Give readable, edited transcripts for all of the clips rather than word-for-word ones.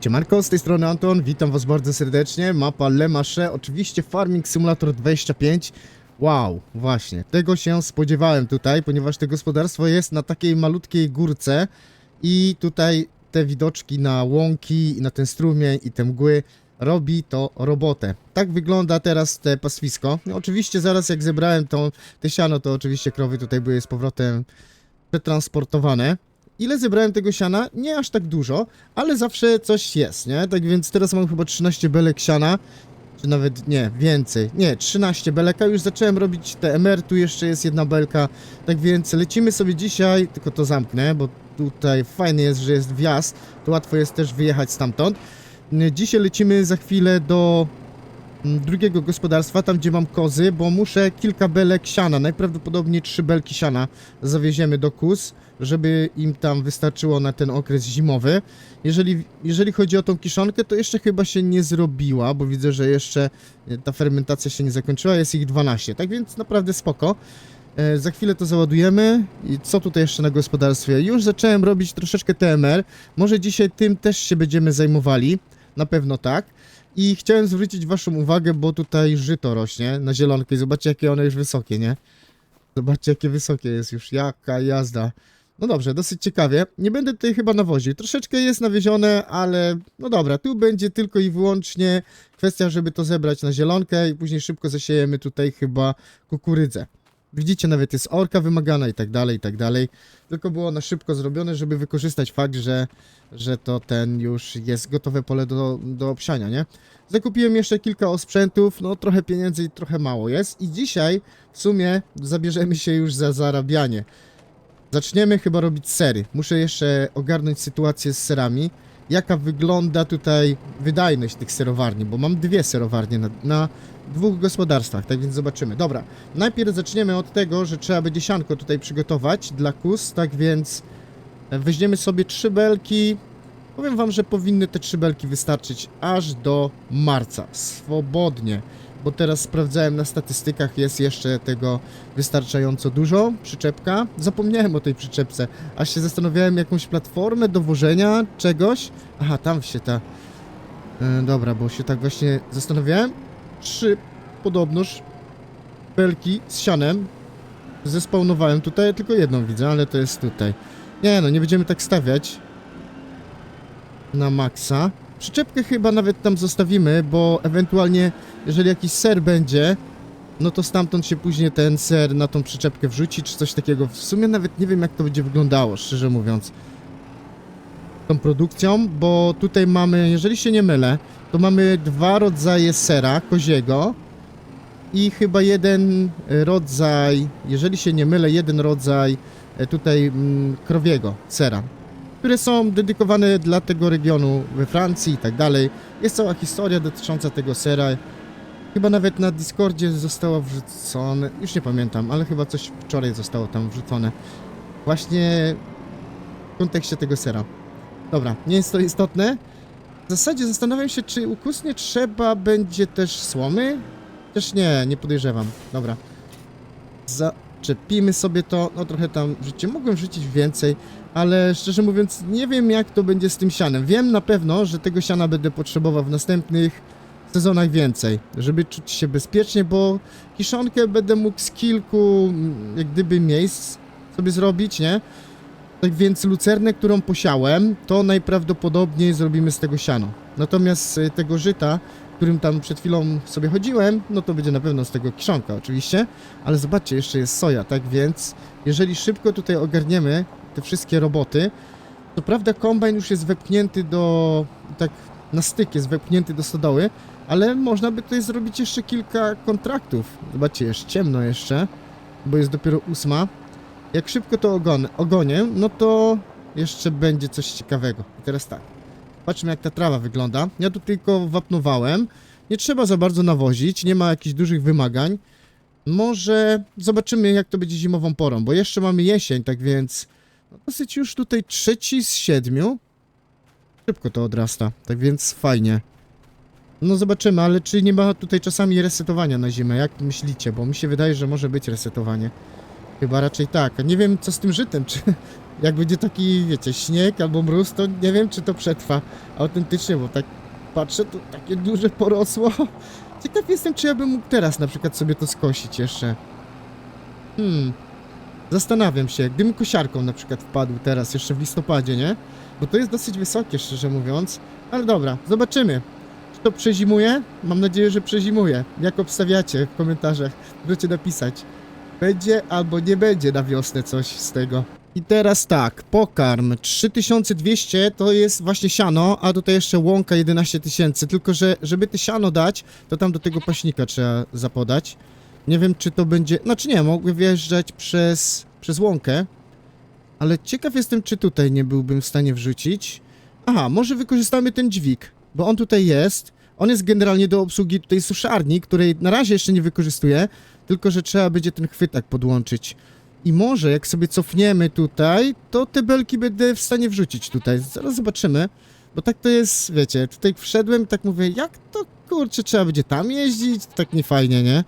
Siemanko, z tej strony Anton, witam was bardzo serdecznie. Mapa Le Mache, oczywiście Farming Simulator 25. Wow, właśnie, tego się spodziewałem tutaj, ponieważ to gospodarstwo jest na takiej malutkiej górce i tutaj te widoczki na łąki, i na ten strumień i te mgły robi to robotę. Tak wygląda teraz te pastwisko. No, oczywiście zaraz jak zebrałem te siano, to oczywiście krowy tutaj były z powrotem przetransportowane. Ile zebrałem tego siana? Nie aż tak dużo, ale zawsze coś jest, nie? Tak więc teraz mam chyba 13 belek siana, czy nawet nie, więcej. Nie, 13 beleka, już zacząłem robić TMR, tu jeszcze jest jedna belka, tak więc lecimy sobie dzisiaj, tylko to zamknę, bo tutaj fajnie jest, że jest wjazd, to łatwo jest też wyjechać stamtąd. Dzisiaj lecimy za chwilę do drugiego gospodarstwa, tam gdzie mam kozy, bo muszę kilka belek siana, najprawdopodobniej 3 belki siana zawieziemy do kóz, żeby im tam wystarczyło na ten okres zimowy. Jeżeli chodzi o tą kiszonkę, to jeszcze chyba się nie zrobiła, bo widzę, że jeszcze ta fermentacja się nie zakończyła, jest ich 12, tak więc naprawdę spoko. Za chwilę to załadujemy. I co tutaj jeszcze na gospodarstwie? Już zacząłem robić troszeczkę TMR, może dzisiaj tym też się będziemy zajmowali, na pewno tak. I chciałem zwrócić waszą uwagę, bo tutaj żyto rośnie na zielonkę i zobaczcie jakie one już wysokie, nie? Zobaczcie jakie wysokie jest już, jaka jazda. No dobrze, dosyć ciekawie. Nie będę tutaj chyba nawoził. Troszeczkę jest nawiezione, ale no dobra, tu będzie tylko i wyłącznie kwestia, żeby to zebrać na zielonkę i później szybko zasiejemy tutaj chyba kukurydzę. Widzicie, nawet jest orka wymagana i tak dalej, i tak dalej. Tylko było na szybko zrobione, żeby wykorzystać fakt, że to ten już jest gotowe pole do obsiania, nie? Zakupiłem jeszcze kilka osprzętów, no trochę pieniędzy i trochę mało jest. I dzisiaj w sumie zabierzemy się już za zarabianie. Zaczniemy chyba robić sery. Muszę jeszcze ogarnąć sytuację z serami. Jaka wygląda tutaj wydajność tych serowarni, bo mam dwie serowarnie na dwóch gospodarstwach, tak więc zobaczymy. Dobra, najpierw zaczniemy od tego, że trzeba będzie sianko tutaj przygotować dla kóz, tak więc weźmiemy sobie 3 belki. Powiem wam, że powinny te 3 belki wystarczyć aż do marca, swobodnie, bo teraz sprawdzałem na statystykach, jest jeszcze tego wystarczająco dużo. Przyczepka, zapomniałem o tej przyczepce, aż się zastanawiałem jakąś platformę do wożenia czegoś. Aha, tam się ta... dobra, bo się tak właśnie zastanawiałem. 3 podobnoż belki z sianem zespawnowałem tutaj, tylko jedną widzę, ale to jest tutaj. Nie no, nie będziemy tak stawiać na maksa. Przyczepkę chyba nawet tam zostawimy, bo ewentualnie jeżeli jakiś ser będzie, no to stamtąd się później ten ser na tą przyczepkę wrzuci, czy coś takiego. W sumie nawet nie wiem jak to będzie wyglądało, szczerze mówiąc, tą produkcją, bo tutaj mamy, jeżeli się nie mylę, to mamy 2 rodzaje sera koziego i chyba jeden rodzaj, jeżeli się nie mylę, jeden rodzaj tutaj krowiego sera, które są dedykowane dla tego regionu we Francji i tak dalej. Jest cała historia dotycząca tego sera. Chyba nawet na Discordzie zostało wrzucone, już nie pamiętam, ale chyba coś wczoraj zostało tam wrzucone. Właśnie w kontekście tego sera. Dobra, nie jest to istotne. W zasadzie zastanawiam się, czy u kóz nie trzeba będzie też słomy? Też nie podejrzewam. Dobra. Zaczepimy sobie to, no trochę tam wrzucić. Mogłem wrzucić więcej, ale szczerze mówiąc nie wiem jak to będzie z tym sianem. Wiem na pewno, że tego siana będę potrzebował w następnych sezonach więcej, żeby czuć się bezpiecznie, bo kiszonkę będę mógł z kilku jak gdyby miejsc sobie zrobić, nie? Tak więc lucernę, którą posiałem, to najprawdopodobniej zrobimy z tego siano. Natomiast tego żyta, którym tam przed chwilą sobie chodziłem, no to będzie na pewno z tego kiszonka oczywiście. Ale zobaczcie, jeszcze jest soja, tak więc jeżeli szybko tutaj ogarniemy te wszystkie roboty, to prawda kombajn już jest wepchnięty tak na styk jest wepchnięty do stodoły, ale można by tutaj zrobić jeszcze kilka kontraktów. Zobaczcie, jest ciemno jeszcze, bo jest dopiero 8. Jak szybko to ogonię, no to jeszcze będzie coś ciekawego. I teraz tak, patrzmy jak ta trawa wygląda. Ja tu tylko wapnowałem. Nie trzeba za bardzo nawozić, nie ma jakichś dużych wymagań. Może zobaczymy jak to będzie zimową porą, bo jeszcze mamy jesień, tak więc no dosyć już tutaj 3 z 7. Szybko to odrasta, tak więc fajnie. No zobaczymy, ale czy nie ma tutaj czasami resetowania na zimę, jak myślicie? Bo mi się wydaje, że może być resetowanie. Chyba raczej tak. Nie wiem co z tym żytem, Jak będzie taki, wiecie, śnieg albo mróz, to nie wiem, czy to przetrwa autentycznie, bo tak patrzę, to takie duże porosło. Ciekaw jestem, czy ja bym mógł teraz na przykład sobie to skosić jeszcze. Zastanawiam się, gdybym kosiarką na przykład wpadł teraz, jeszcze w listopadzie, nie? Bo to jest dosyć wysokie, szczerze mówiąc. Ale dobra, zobaczymy. Czy to przezimuje? Mam nadzieję, że przezimuje. Jak obstawiacie w komentarzach? Możecie napisać. Będzie albo nie będzie na wiosnę coś z tego. I teraz tak, pokarm 3200 to jest właśnie siano, a tutaj jeszcze łąka 11 000. Tylko że żeby te siano dać, to tam do tego paśnika trzeba zapodać. Nie wiem, czy to będzie... Znaczy nie, mogły wjeżdżać przez łąkę. Ale ciekaw jestem, czy tutaj nie byłbym w stanie wrzucić. Aha, może wykorzystamy ten dźwig, bo on tutaj jest. On jest generalnie do obsługi tutaj suszarni, której na razie jeszcze nie wykorzystuję. Tylko że trzeba będzie ten chwytak podłączyć. I może jak sobie cofniemy tutaj, to te belki będę w stanie wrzucić tutaj. Zaraz zobaczymy. Bo tak to jest, wiecie, tutaj wszedłem i tak mówię, jak to kurczę trzeba będzie tam jeździć? To tak niefajnie, nie?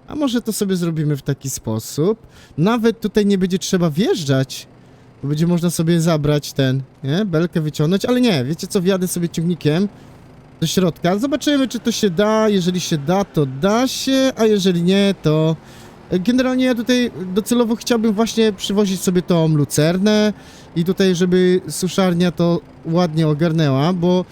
A może to sobie zrobimy w taki sposób. Nawet tutaj nie będzie trzeba wjeżdżać. Bo będzie można sobie zabrać nie? Belkę wyciągnąć, ale nie, wiecie co, wjadę sobie ciągnikiem do środka. Zobaczymy, czy to się da. Jeżeli się da, to da się, a jeżeli nie, to... Generalnie ja tutaj docelowo chciałbym właśnie przywozić sobie tą lucernę i tutaj, żeby suszarnia to ładnie ogarnęła, bo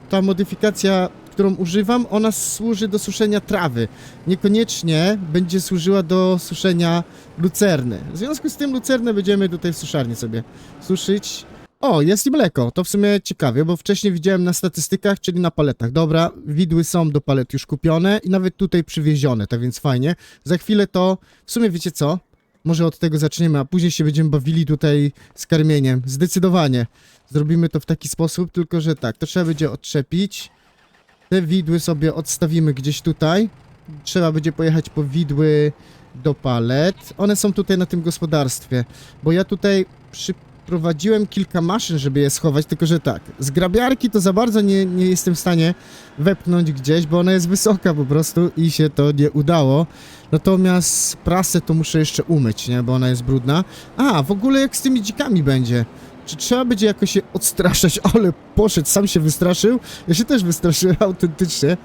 ta modyfikacja, którą używam, ona służy do suszenia trawy. Niekoniecznie będzie służyła do suszenia lucerny. W związku z tym lucernę będziemy tutaj w suszarni sobie suszyć. O, jest i mleko. To w sumie ciekawie, bo wcześniej widziałem na statystykach, czyli na paletach. Dobra, widły są do palet już kupione i nawet tutaj przywiezione, tak więc fajnie. Za chwilę to... W sumie wiecie co? Może od tego zaczniemy, a później się będziemy bawili tutaj z karmieniem. Zdecydowanie. Zrobimy to w taki sposób, tylko że tak, to trzeba będzie odczepić. Te widły sobie odstawimy gdzieś tutaj. Trzeba będzie pojechać po widły do palet. One są tutaj na tym gospodarstwie, bo ja tutaj przyprowadziłem kilka maszyn, żeby je schować, tylko że tak, z grabiarki to za bardzo nie jestem w stanie wepchnąć gdzieś, bo ona jest wysoka po prostu i się to nie udało. Natomiast prasę to muszę jeszcze umyć, nie, bo ona jest brudna. A, w ogóle jak z tymi dzikami będzie? Czy trzeba będzie jakoś się odstraszać? Ale poszedł, sam się wystraszył. Ja się też wystraszyłem autentycznie,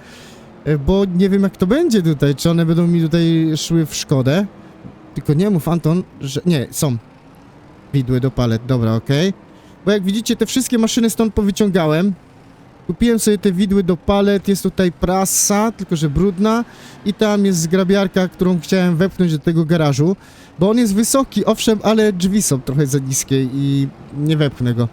bo nie wiem jak to będzie tutaj, czy one będą mi tutaj szły w szkodę. Tylko nie mów, Anton, że... Nie, są widły do palet, dobra, okej. Bo jak widzicie, te wszystkie maszyny stąd powyciągałem. Kupiłem sobie te widły do palet, jest tutaj prasa, tylko że brudna. I tam jest zgrabiarka, którą chciałem wepchnąć do tego garażu. Bo on jest wysoki, owszem, ale drzwi są trochę za niskie i nie wepchnę go.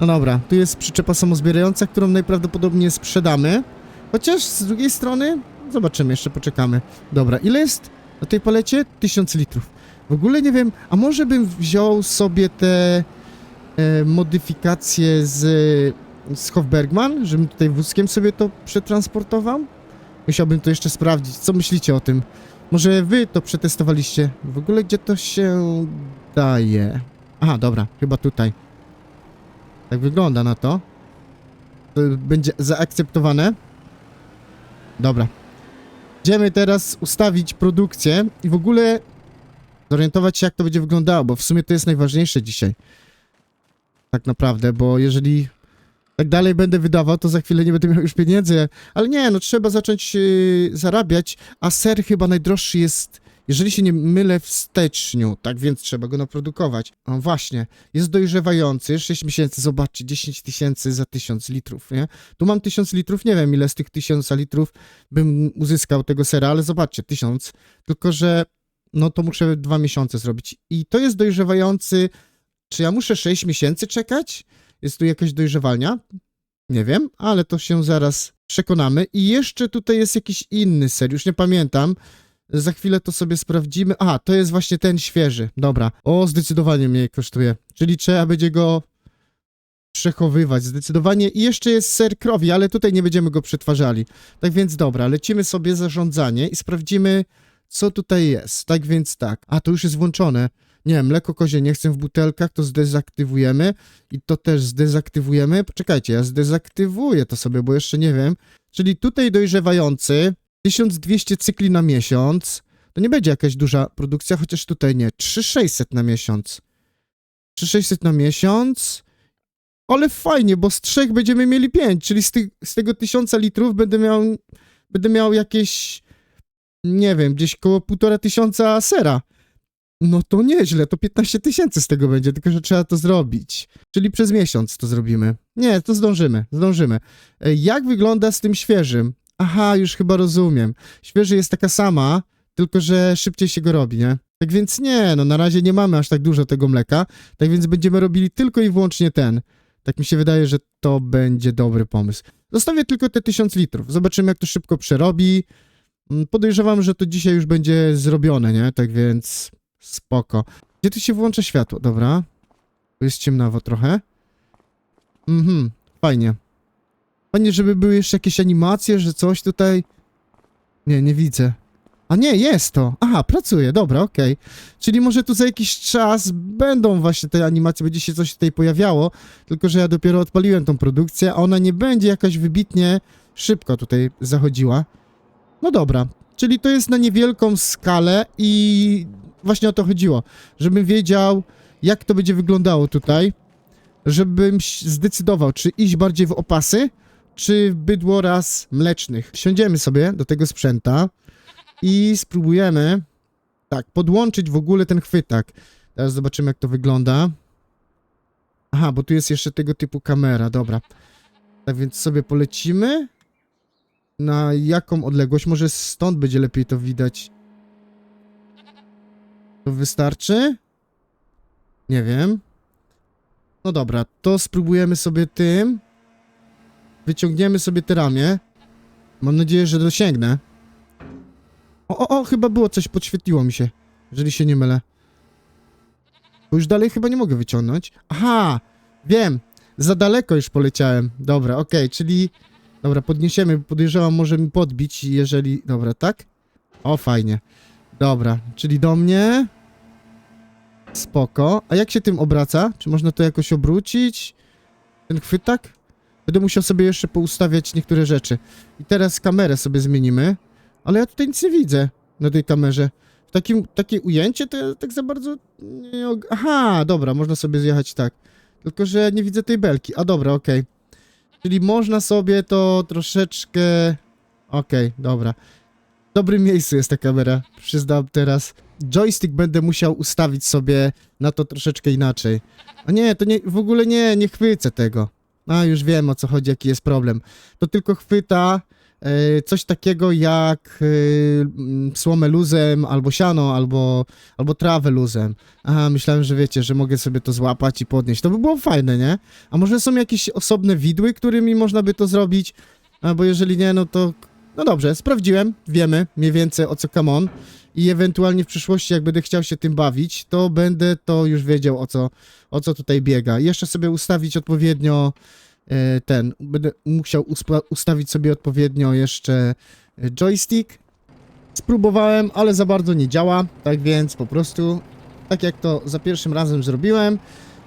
No dobra, tu jest przyczepa samozbierająca, którą najprawdopodobniej sprzedamy. Chociaż z drugiej strony, zobaczymy, jeszcze poczekamy. Dobra, ile jest na tej palecie? 1000 litrów. W ogóle nie wiem, a może bym wziął sobie te modyfikacje z Hofbergman, żebym tutaj wózkiem sobie to przetransportował? Musiałbym to jeszcze sprawdzić. Co myślicie o tym? Może wy to przetestowaliście? W ogóle gdzie to się daje? Aha, dobra, chyba tutaj. Tak wygląda na to. To będzie zaakceptowane. Dobra. Idziemy teraz ustawić produkcję i w ogóle zorientować się, jak to będzie wyglądało, bo w sumie to jest najważniejsze dzisiaj. Tak naprawdę, bo jeżeli tak dalej będę wydawał, to za chwilę nie będę miał już pieniędzy. Ale nie, no trzeba zacząć zarabiać, a ser chyba najdroższy jest, jeżeli się nie mylę, w styczniu, tak więc trzeba go naprodukować. No właśnie, jest dojrzewający, 6 miesięcy, zobaczcie, 10 000 za 1000 litrów, nie? Tu mam 1000 litrów, nie wiem ile z tych 1000 litrów bym uzyskał tego sera, ale zobaczcie, 1000, tylko że no to muszę 2 miesiące zrobić. I to jest dojrzewający, czy ja muszę 6 miesięcy czekać? Jest tu jakaś dojrzewalnia? Nie wiem, ale to się zaraz przekonamy. I jeszcze tutaj jest jakiś inny ser, już nie pamiętam. Za chwilę to sobie sprawdzimy. Aha, to jest właśnie ten świeży. Dobra. O, zdecydowanie mniej kosztuje. Czyli trzeba będzie go przechowywać zdecydowanie. I jeszcze jest ser krowi, ale tutaj nie będziemy go przetwarzali. Tak więc dobra, lecimy sobie zarządzanie i sprawdzimy, co tutaj jest. Tak więc tak. A, to już jest włączone. Nie, mleko kozie nie chcę w butelkach, to zdezaktywujemy i to też zdezaktywujemy. Poczekajcie, ja zdezaktywuję to sobie, bo jeszcze nie wiem. Czyli tutaj dojrzewający, 1200 cykli na miesiąc. To nie będzie jakaś duża produkcja, chociaż tutaj nie. 3600 na miesiąc. 3600 na miesiąc. Ale fajnie, bo z 3 będziemy mieli 5, czyli z tego 1000 litrów będę miał jakieś, nie wiem, gdzieś koło 1500 sera. No to nieźle, to 15 000 z tego będzie, tylko że trzeba to zrobić. Czyli przez miesiąc to zrobimy. Nie, to zdążymy. Jak wygląda z tym świeżym? Aha, już chyba rozumiem. Świeży jest taka sama, tylko że szybciej się go robi, nie? Tak więc nie, no na razie nie mamy aż tak dużo tego mleka, tak więc będziemy robili tylko i wyłącznie ten. Tak mi się wydaje, że to będzie dobry pomysł. Zostawię tylko te 1000 litrów, zobaczymy jak to szybko przerobi. Podejrzewam, że to dzisiaj już będzie zrobione, nie? Tak więc spoko. Gdzie tu się włącza światło? Dobra. Tu jest ciemnawo trochę. Fajnie. Fajnie, żeby były jeszcze jakieś animacje, że coś tutaj... Nie widzę. A nie, jest to. Aha, pracuje, dobra, okej. Czyli może tu za jakiś czas będą właśnie te animacje, będzie się coś tutaj pojawiało, tylko że ja dopiero odpaliłem tą produkcję, a ona nie będzie jakaś wybitnie szybko tutaj zachodziła. No dobra, czyli to jest na niewielką skalę i właśnie o to chodziło, żebym wiedział, jak to będzie wyglądało tutaj, żebym zdecydował, czy iść bardziej w opasy, czy w bydło raz mlecznych. Siądziemy sobie do tego sprzęta i spróbujemy, tak, podłączyć w ogóle ten chwytak. Teraz zobaczymy, jak to wygląda. Aha, bo tu jest jeszcze tego typu kamera, dobra. Tak więc sobie polecimy. Na jaką odległość? Może stąd będzie lepiej to widać. To wystarczy? Nie wiem. No dobra, to spróbujemy sobie tym. Wyciągniemy sobie te ramię. Mam nadzieję, że dosięgnę. O, chyba było coś, podświetliło mi się. Jeżeli się nie mylę. Bo już dalej chyba nie mogę wyciągnąć. Aha, wiem. Za daleko już poleciałem. Dobra, okej, czyli... Dobra, podniesiemy. Podejrzewam, może mi podbić, jeżeli... Dobra, tak? O, fajnie. Dobra, czyli do mnie. Spoko. A jak się tym obraca? Czy można to jakoś obrócić? Ten chwytak? Będę musiał sobie jeszcze poustawiać niektóre rzeczy. I teraz kamerę sobie zmienimy. Ale ja tutaj nic nie widzę na tej kamerze. Takie ujęcie to ja tak za bardzo nie... Aha, dobra, można sobie zjechać tak. Tylko że nie widzę tej belki. A dobra, okej. Czyli można sobie to troszeczkę... Okej, dobra. W dobrym miejscu jest ta kamera, przyznam teraz. Joystick będę musiał ustawić sobie na to troszeczkę inaczej. A nie, to nie, w ogóle nie chwycę tego. A, już wiem, o co chodzi, jaki jest problem. To tylko chwyta coś takiego jak słomę luzem, albo siano, albo trawę luzem. Aha, myślałem, że wiecie, że mogę sobie to złapać i podnieść. To by było fajne, nie? A może są jakieś osobne widły, którymi można by to zrobić? Bo jeżeli nie, no to... No dobrze, sprawdziłem, wiemy mniej więcej o co come on. I ewentualnie w przyszłości, jak będę chciał się tym bawić, to będę to już wiedział, o co tutaj biega. Jeszcze sobie ustawić odpowiednio będę musiał ustawić sobie odpowiednio jeszcze joystick. Spróbowałem, ale za bardzo nie działa, tak więc po prostu, tak jak to za pierwszym razem zrobiłem,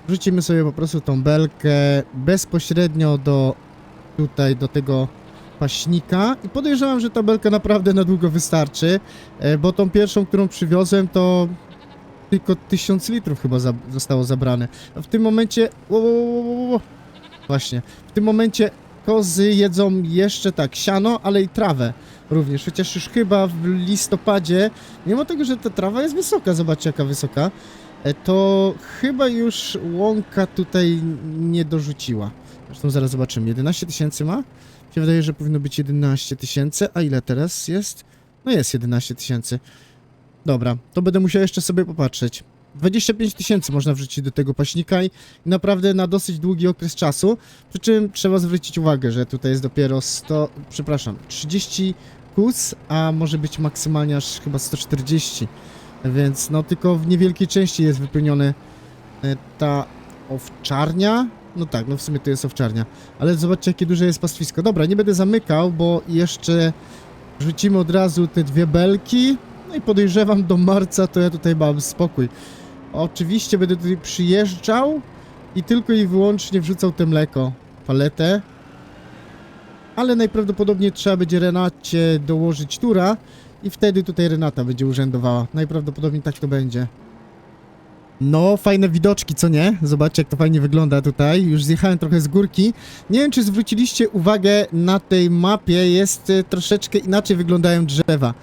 wrzucimy sobie po prostu tą belkę bezpośrednio do tego paśnika i podejrzewam, że ta belka naprawdę na długo wystarczy, bo tą pierwszą, którą przywiozłem, to tylko 1000 litrów chyba zostało zabrane. A w tym momencie... Właśnie. W tym momencie kozy jedzą jeszcze tak siano, ale i trawę również. Chociaż już chyba w listopadzie, mimo tego, że ta trawa jest wysoka, zobaczcie jaka wysoka, to chyba już łąka tutaj nie dorzuciła. Zresztą zaraz zobaczymy. 11 000 ma? Mi się wydaje, że powinno być 11 000. A ile teraz jest? No jest 11 000. Dobra, to będę musiał jeszcze sobie popatrzeć. 25 000 można wrzucić do tego paśnika i naprawdę na dosyć długi okres czasu. Przy czym trzeba zwrócić uwagę, że tutaj jest dopiero 30 kus, a może być maksymalnie aż chyba 140. Więc no tylko w niewielkiej części jest wypełnione ta owczarnia. No tak, no w sumie to jest owczarnia. Ale zobaczcie, jakie duże jest pastwisko. Dobra, nie będę zamykał, bo jeszcze wrzucimy od razu te dwie belki. No i podejrzewam, do marca to ja tutaj mam spokój. Oczywiście będę tutaj przyjeżdżał i tylko i wyłącznie wrzucał te mleko, paletę. Ale najprawdopodobniej trzeba będzie Renacie dołożyć tura i wtedy tutaj Renata będzie urzędowała. Najprawdopodobniej tak to będzie. No, fajne widoczki, co nie? Zobaczcie, jak to fajnie wygląda tutaj. Już zjechałem trochę z górki. Nie wiem, czy zwróciliście uwagę, na tej mapie jest troszeczkę inaczej wyglądają drzewa.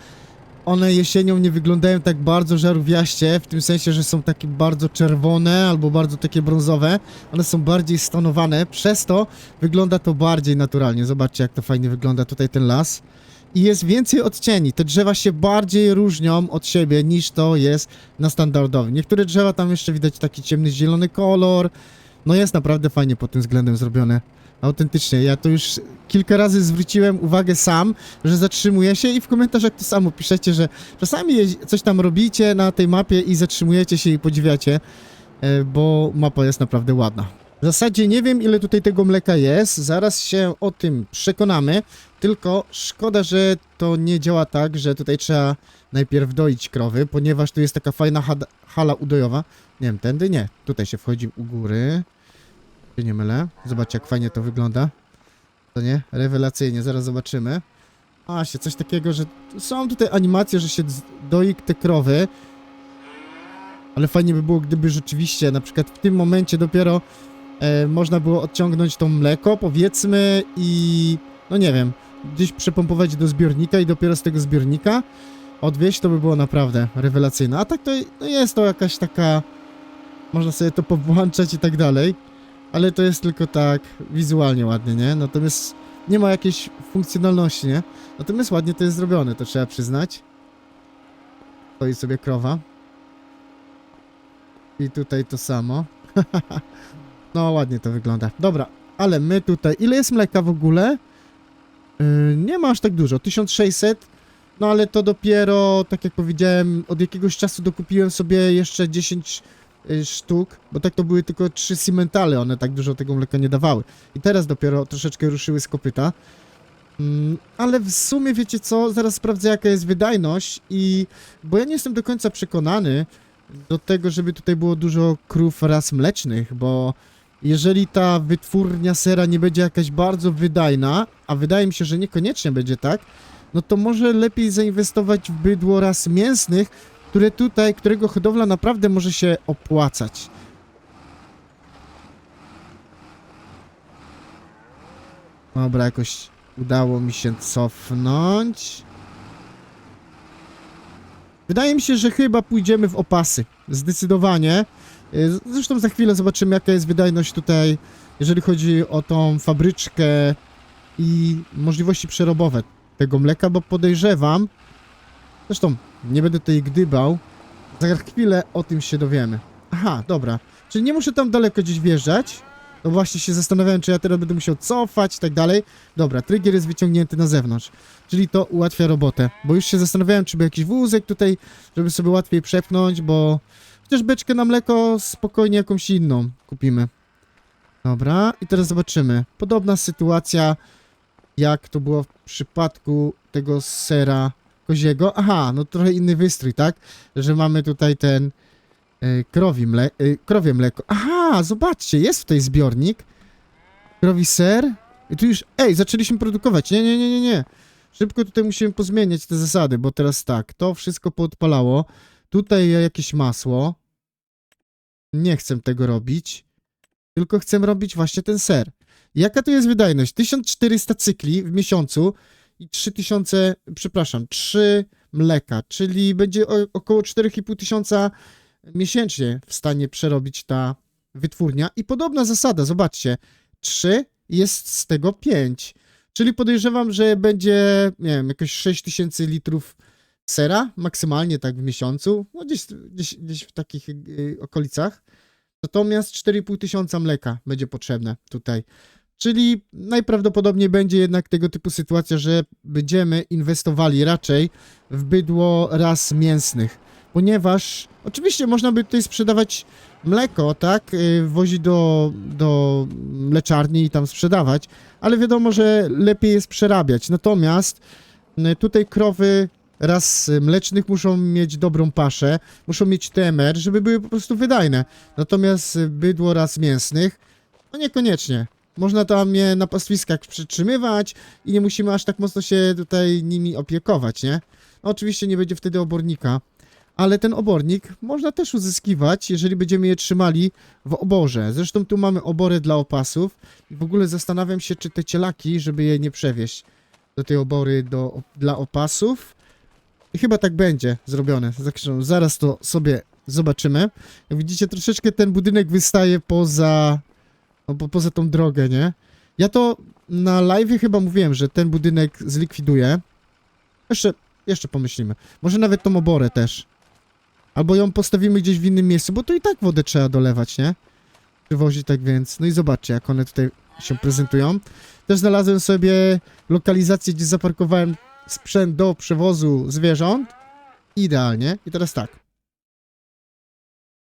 One jesienią nie wyglądają tak bardzo żarówiaście, w tym sensie, że są takie bardzo czerwone albo bardzo takie brązowe. One są bardziej stonowane, przez to wygląda to bardziej naturalnie. Zobaczcie, jak to fajnie wygląda tutaj ten las. I jest więcej odcieni. Te drzewa się bardziej różnią od siebie niż to jest na standardowym. Niektóre drzewa tam jeszcze widać taki ciemny zielony kolor. No jest naprawdę fajnie pod tym względem zrobione. Autentycznie, ja to już kilka razy zwróciłem uwagę sam, że zatrzymuję się i w komentarzach to samo piszecie, że czasami coś tam robicie na tej mapie i zatrzymujecie się i podziwiacie, bo mapa jest naprawdę ładna. W zasadzie nie wiem, ile tutaj tego mleka jest, zaraz się o tym przekonamy, tylko szkoda, że to nie działa tak, że tutaj trzeba najpierw doić krowy, ponieważ tu jest taka fajna hala udojowa. Nie wiem, tędy? Nie, tutaj się wchodzi u góry. Się nie mylę. Zobaczcie, jak fajnie to wygląda. To nie? Rewelacyjnie, zaraz zobaczymy. Właśnie, coś takiego, że są tutaj animacje, że się doi te krowy. Ale fajnie by było, gdyby rzeczywiście, na przykład w tym momencie dopiero można było odciągnąć to mleko, powiedzmy, i no nie wiem, gdzieś przepompować do zbiornika i dopiero z tego zbiornika odwieźć, to by było naprawdę rewelacyjne. A tak to no jest to jakaś taka, można sobie to powłączać i tak dalej, ale to jest tylko tak wizualnie ładnie, nie? Natomiast nie ma jakiejś funkcjonalności, nie? Natomiast ładnie to jest zrobione, to trzeba przyznać. Stoi sobie krowa. I tutaj to samo. No, ładnie to wygląda. Dobra, ale my tutaj... Ile jest mleka w ogóle? Nie ma aż tak dużo. 1600. No, ale to dopiero, tak jak powiedziałem, od jakiegoś czasu dokupiłem sobie jeszcze 10 sztuk, bo tak to były tylko 3 cimentale. One tak dużo tego mleka nie dawały. I teraz dopiero troszeczkę ruszyły z kopyta. Ale w sumie, wiecie co? Zaraz sprawdzę, jaka jest wydajność i... Bo ja nie jestem do końca przekonany do tego, żeby tutaj było dużo krów ras mlecznych, bo jeżeli ta wytwórnia sera nie będzie jakaś bardzo wydajna, a wydaje mi się, że niekoniecznie będzie tak, no to może lepiej zainwestować w bydło ras mięsnych, którego hodowla naprawdę może się opłacać. Dobra, jakoś udało mi się cofnąć. Wydaje mi się, że chyba pójdziemy w opasy. Zdecydowanie. Zresztą za chwilę zobaczymy, jaka jest wydajność tutaj, jeżeli chodzi o tą fabryczkę i możliwości przerobowe tego mleka, bo podejrzewam, zresztą nie będę tutaj gdybał, za chwilę o tym się dowiemy. Aha, dobra. Czyli nie muszę tam daleko gdzieś wjeżdżać. No właśnie się zastanawiałem, czy ja teraz będę musiał cofać i tak dalej. Dobra, trigger jest wyciągnięty na zewnątrz. Czyli to ułatwia robotę. Bo już się zastanawiałem, czy by jakiś wózek tutaj, żeby sobie łatwiej przepchnąć, bo... Chociaż beczkę na mleko spokojnie jakąś inną kupimy. Dobra, i teraz zobaczymy. Podobna sytuacja, jak to było w przypadku tego sera koziego. Aha, no trochę inny wystrój, tak? Że mamy tutaj ten... krowie mleko. Aha, zobaczcie, jest tutaj zbiornik. Krowi ser. I tu już, zaczęliśmy produkować. Nie. Szybko tutaj musimy pozmieniać te zasady, bo teraz tak, to wszystko poodpalało. Tutaj jakieś masło. Nie chcę tego robić. Tylko chcę robić właśnie ten ser. Jaka to jest wydajność? 1400 cykli w miesiącu i 3000, przepraszam, 3 mleka, czyli będzie około 4500 miesięcznie w stanie przerobić ta wytwórnia. I podobna zasada, zobaczcie, 3 jest z tego 5. Czyli podejrzewam, że będzie, nie wiem, jakoś 6000 litrów sera, maksymalnie tak w miesiącu, no gdzieś w takich okolicach. Natomiast 4500 mleka będzie potrzebne tutaj. Czyli najprawdopodobniej będzie jednak tego typu sytuacja, że będziemy inwestowali raczej w bydło ras mięsnych. Ponieważ oczywiście można by tutaj sprzedawać mleko, tak? Wozić do mleczarni i tam sprzedawać, ale wiadomo, że lepiej jest przerabiać. Natomiast tutaj krowy ras mlecznych muszą mieć dobrą paszę, muszą mieć TMR, żeby były po prostu wydajne. Natomiast bydło ras mięsnych, no niekoniecznie. Można tam je na pastwiskach przytrzymywać i nie musimy aż tak mocno się tutaj nimi opiekować, nie? No oczywiście nie będzie wtedy obornika, ale ten obornik można też uzyskiwać, jeżeli będziemy je trzymali w oborze. Zresztą tu mamy obory dla opasów i w ogóle zastanawiam się, czy te cielaki, żeby je nie przewieźć do tej obory dla opasów. I chyba tak będzie zrobione. Zresztą zaraz to sobie zobaczymy. Jak widzicie, troszeczkę ten budynek wystaje poza, no, poza tą drogę, nie? Ja to na live'ie chyba mówiłem, że ten budynek zlikwiduję. Jeszcze pomyślimy. Może nawet tą oborę też. Albo ją postawimy gdzieś w innym miejscu, bo tu i tak wodę trzeba dolewać, nie? Przywozić, tak więc. No i zobaczcie, jak one tutaj się prezentują. Też znalazłem sobie lokalizację, gdzie zaparkowałem sprzęt do przewozu zwierząt. Idealnie. I teraz tak.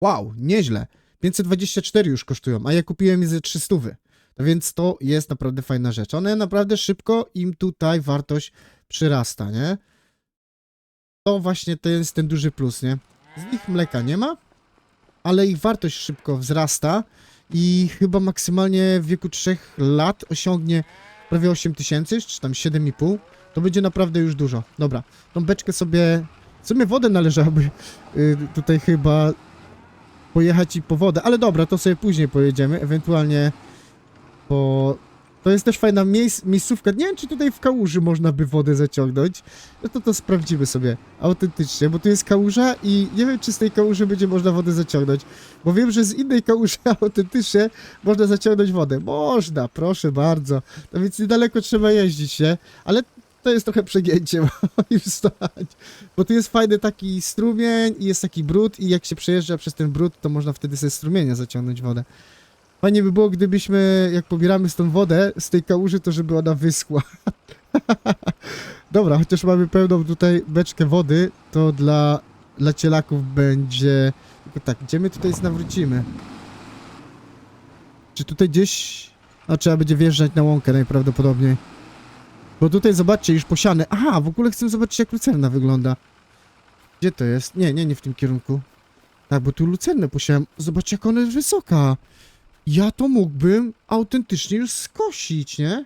Wow, nieźle. 524 już kosztują, a ja kupiłem je ze 300. No więc to jest naprawdę fajna rzecz. One naprawdę szybko im tutaj wartość przyrasta, nie? To właśnie to jest ten duży plus, nie? Z nich mleka nie ma, ale ich wartość szybko wzrasta i chyba maksymalnie w wieku 3 lat osiągnie prawie 8000, czy tam 7,5. To będzie naprawdę już dużo. Dobra, tą beczkę sobie... W sumie wodę należałoby tutaj chyba pojechać i po wodę, ale dobra, to sobie później pojedziemy, ewentualnie po... To jest też fajna miejscówka. Nie wiem, czy tutaj w kałuży można by wodę zaciągnąć. No to sprawdzimy sobie autentycznie, bo tu jest kałuża i nie wiem, czy z tej kałuży będzie można wodę zaciągnąć. Bo wiem, że z innej kałuży autentycznie można zaciągnąć wodę. Można, proszę bardzo. No więc niedaleko trzeba jeździć, nie? Ale to jest trochę przegięcie moim zdaniem. Bo tu jest fajny taki strumień i jest taki brud i jak się przejeżdża przez ten brud, to można wtedy ze strumienia zaciągnąć wodę. Fajnie by było, gdybyśmy, jak pobieramy stąd wodę z tej kałuży, to żeby ona wyschła. Dobra, chociaż mamy pełną tutaj beczkę wody, to dla cielaków będzie... Tylko tak, gdzie my tutaj nawrócimy? Czy tutaj gdzieś... No trzeba będzie wjeżdżać na łąkę najprawdopodobniej. Bo tutaj zobaczcie, już posiane. Aha, w ogóle chcę zobaczyć, jak lucerna wygląda. Gdzie to jest? Nie w tym kierunku. Tak, bo tu lucernę posiałem. Zobaczcie, jak ona jest wysoka. Ja to mógłbym autentycznie już skosić, nie?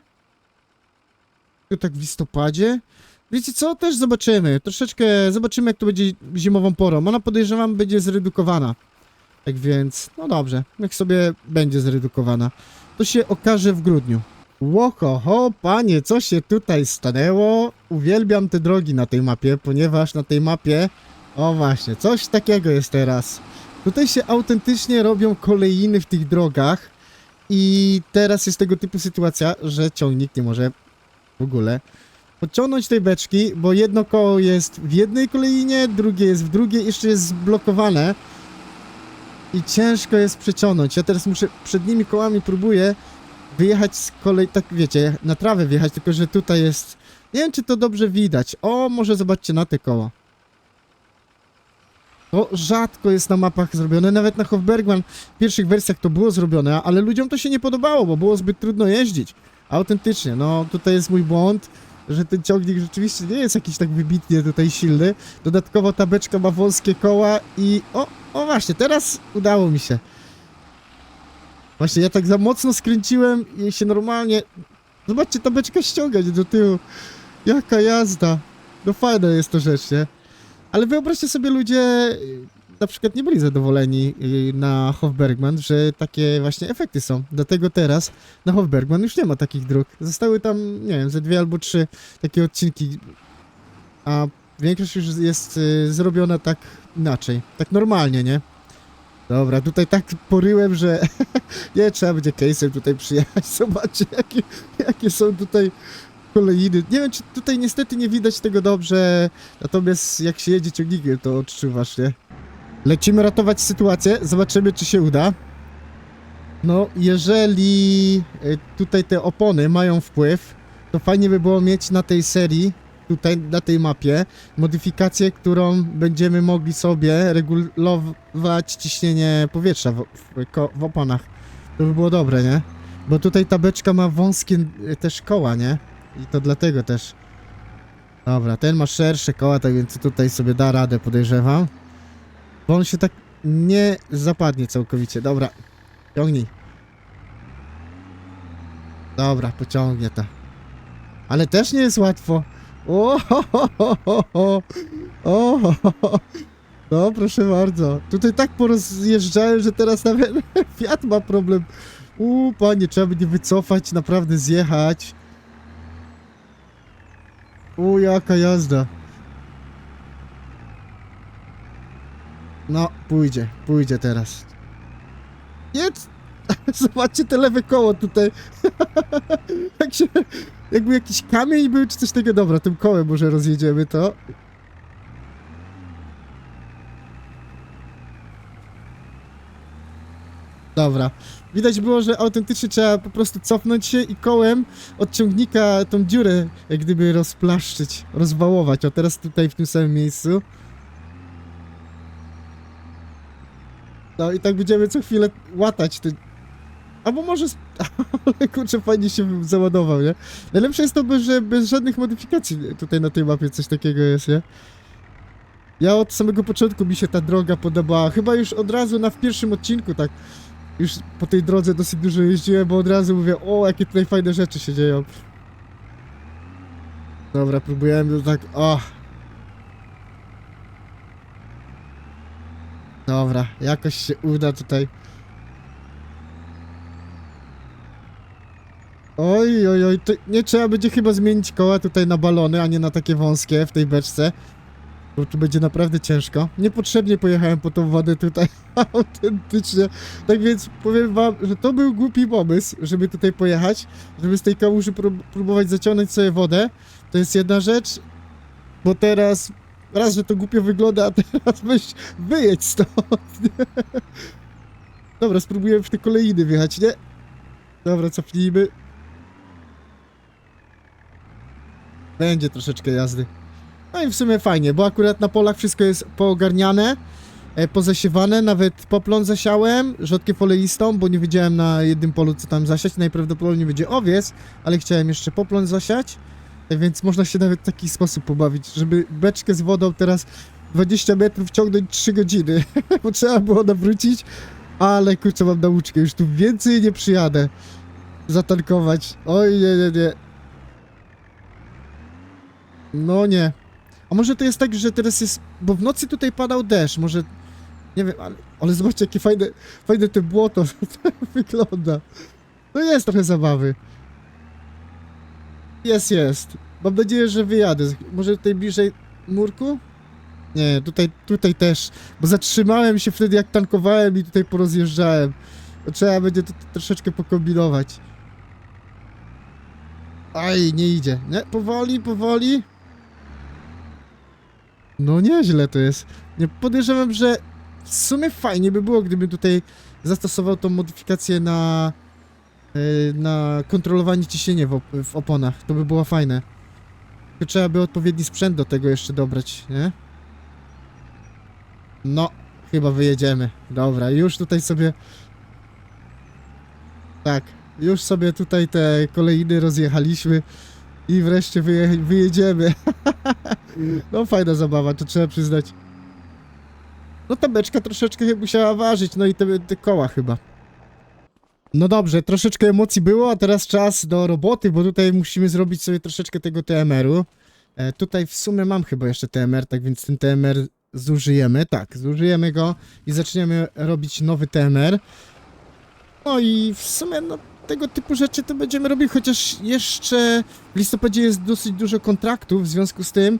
To tak w listopadzie. Wiecie co? Też zobaczymy. Troszeczkę zobaczymy, jak to będzie zimową porą. Ona, podejrzewam, będzie zredukowana. Tak więc, no dobrze. Niech sobie będzie zredukowana. To się okaże w grudniu. Łohoho, panie, co się tutaj stanęło? Uwielbiam te drogi na tej mapie, ponieważ na tej mapie... O właśnie, coś takiego jest teraz. Tutaj się autentycznie robią kolejiny w tych drogach i teraz jest tego typu sytuacja, że ciągnik nie może w ogóle podciągnąć tej beczki, bo jedno koło jest w jednej kolejinie, drugie jest w drugiej, jeszcze jest zblokowane i ciężko jest przeciągnąć. Ja teraz muszę przednimi kołami próbuję wyjechać z kolei, tak wiecie, na trawę wjechać, tylko że tutaj jest, nie wiem, czy to dobrze widać. O, może zobaczcie na te koła. To rzadko jest na mapach zrobione, nawet na Hofbergman w pierwszych wersjach to było zrobione, ale ludziom to się nie podobało, bo było zbyt trudno jeździć. Autentycznie, no tutaj jest mój błąd, że ten ciągnik rzeczywiście nie jest jakiś tak wybitnie tutaj silny. Dodatkowo ta beczka ma wąskie koła i... O właśnie, teraz udało mi się. Właśnie, ja tak za mocno skręciłem i się normalnie... Zobaczcie, ta beczka ściąga do tyłu. Jaka jazda. No fajna jest to rzecz, nie? Ale wyobraźcie sobie, ludzie na przykład nie byli zadowoleni na Hofbergman, że takie właśnie efekty są. Dlatego teraz na Hofbergman już nie ma takich dróg. Zostały tam, nie wiem, ze 2 albo 3 takie odcinki, a większość już jest zrobiona tak inaczej. Tak normalnie, nie? Dobra, tutaj tak poryłem, że nie trzeba będzie case'em tutaj przyjechać. Zobaczcie, jakie są tutaj kolejny. Nie wiem, czy tutaj niestety nie widać tego dobrze, natomiast jak się jedzie ciągnikiem, to odczuwasz, nie? Lecimy ratować sytuację, zobaczymy, czy się uda. No, jeżeli tutaj te opony mają wpływ, to fajnie by było mieć na tej serii, tutaj na tej mapie, modyfikację, którą będziemy mogli sobie regulować ciśnienie powietrza w oponach. To by było dobre, nie? Bo tutaj ta beczka ma wąskie też koła, nie? I to dlatego też. Dobra, ten ma szersze koła, tak więc tutaj sobie da radę, podejrzewam. Bo on się tak nie zapadnie całkowicie. Dobra, ciągnij. Dobra, pociągnie to. Ale też nie jest łatwo. O, ho, ho, ho, ho, ho. O, ho, ho, ho. No, proszę bardzo. Tutaj tak porozjeżdżałem, że teraz nawet Fiat ma problem. Panie, trzeba będzie wycofać, naprawdę zjechać. Jaka jazda. No, pójdzie teraz. Jedz! Zobaczcie te lewe koło tutaj. Jakby jakiś kamień był, czy coś takiego. Dobra, tym kołem może rozjedziemy to. Dobra. Widać było, że autentycznie trzeba po prostu cofnąć się i kołem od ciągnika tą dziurę jak gdyby rozplaszczyć, rozwałować. O, teraz tutaj w tym samym miejscu. No i tak będziemy co chwilę łatać ten... Albo może... Ale kurczę, fajnie się załadował, nie? Najlepsze jest to, że bez żadnych modyfikacji tutaj na tej mapie coś takiego jest, nie? Ja od samego początku mi się ta droga podobała. Chyba już od razu w pierwszym odcinku tak już po tej drodze dosyć dużo jeździłem, bo od razu mówię, o, jakie tutaj fajne rzeczy się dzieją. Dobra, próbujemy tak, Dobra, jakoś się uda tutaj. Oj, to nie trzeba będzie chyba zmienić koła tutaj na balony, a nie na takie wąskie w tej beczce. Bo tu będzie naprawdę ciężko. Niepotrzebnie pojechałem po tą wodę tutaj, autentycznie. Tak więc powiem wam, że to był głupi pomysł, żeby tutaj pojechać, żeby z tej kałuży próbować zaciągnąć sobie wodę. To jest jedna rzecz, bo teraz, raz, że to głupio wygląda, a teraz wyjedź stąd. Dobra, spróbuję w te kolejny wjechać, nie? Dobra, cofnijmy. Będzie troszeczkę jazdy. No i w sumie fajnie, bo akurat na polach wszystko jest poogarniane, pozasiewane, nawet poplon zasiałem, rzodkiew oleistą, bo nie wiedziałem na jednym polu co tam zasiać, najprawdopodobniej będzie owiec, ale chciałem jeszcze poplon zasiać, więc można się nawet w taki sposób pobawić, żeby beczkę z wodą teraz 20 metrów ciągnąć 3 godziny, bo trzeba było nawrócić, ale kurczę, mam nauczkę, już tu więcej nie przyjadę zatankować. Oj, nie. No nie. A może to jest tak, że teraz jest... Bo w nocy tutaj padał deszcz, może... Nie wiem, ale zobaczcie, jakie fajne te błoto wygląda. No jest trochę zabawy. Jest. Mam nadzieję, że wyjadę. Może tutaj bliżej murku? Nie, tutaj też. Bo zatrzymałem się wtedy, jak tankowałem i tutaj porozjeżdżałem. To trzeba będzie to troszeczkę pokombinować. Aj, nie idzie. Nie, powoli. No nieźle to jest. Nie podejrzewam, że w sumie fajnie by było, gdyby tutaj zastosował tą modyfikację na kontrolowanie ciśnienia w oponach. To by było fajne. Tylko trzeba by odpowiedni sprzęt do tego jeszcze dobrać, nie? No, chyba wyjedziemy. Dobra, już tutaj sobie... Tak, już sobie tutaj te kolejny rozjechaliśmy i wreszcie wyjedziemy. No fajna zabawa, to trzeba przyznać. No ta beczka troszeczkę musiała ważyć, no i te koła chyba. No dobrze, troszeczkę emocji było, a teraz czas do roboty, bo tutaj musimy zrobić sobie troszeczkę tego TMR-u. Tutaj w sumie mam chyba jeszcze TMR, tak więc ten TMR zużyjemy. Tak, zużyjemy go i zaczniemy robić nowy TMR. No i w sumie no, tego typu rzeczy to będziemy robić, chociaż jeszcze w listopadzie jest dosyć dużo kontraktów, w związku z tym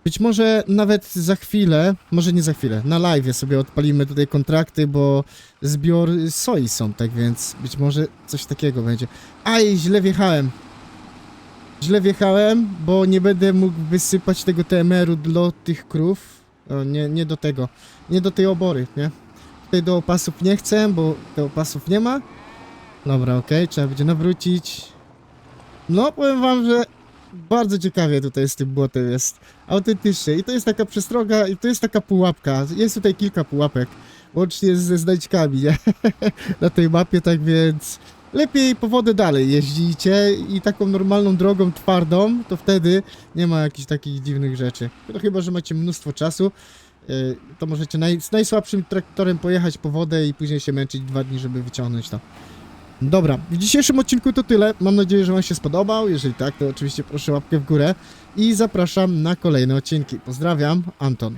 być może nawet za chwilę, może nie za chwilę, na live'ie sobie odpalimy tutaj kontrakty, bo zbiór soi są, tak więc być może coś takiego będzie. Aj, źle wjechałem, bo nie będę mógł wysypać tego TMR-u do tych krów, o, nie do tego, nie do tej obory, nie? Tutaj do opasów nie chcę, bo te opasów nie ma. Dobra, okej, trzeba będzie nawrócić. No, powiem wam, że bardzo ciekawie tutaj z tym błotem jest. Autentycznie. I to jest taka przestroga, i to jest taka pułapka. Jest tutaj kilka pułapek. Łącznie ze znajdźkami, nie? Na tej mapie, tak więc... Lepiej po wodę dalej jeździcie i taką normalną drogą twardą, to wtedy nie ma jakichś takich dziwnych rzeczy. No chyba, że macie mnóstwo czasu, to możecie z najsłabszym traktorem pojechać po wodę i później się męczyć 2 dni, żeby wyciągnąć to. Dobra, w dzisiejszym odcinku to tyle. Mam nadzieję, że wam się spodobał. Jeżeli tak, to oczywiście proszę łapkę w górę i zapraszam na kolejne odcinki. Pozdrawiam, Anton.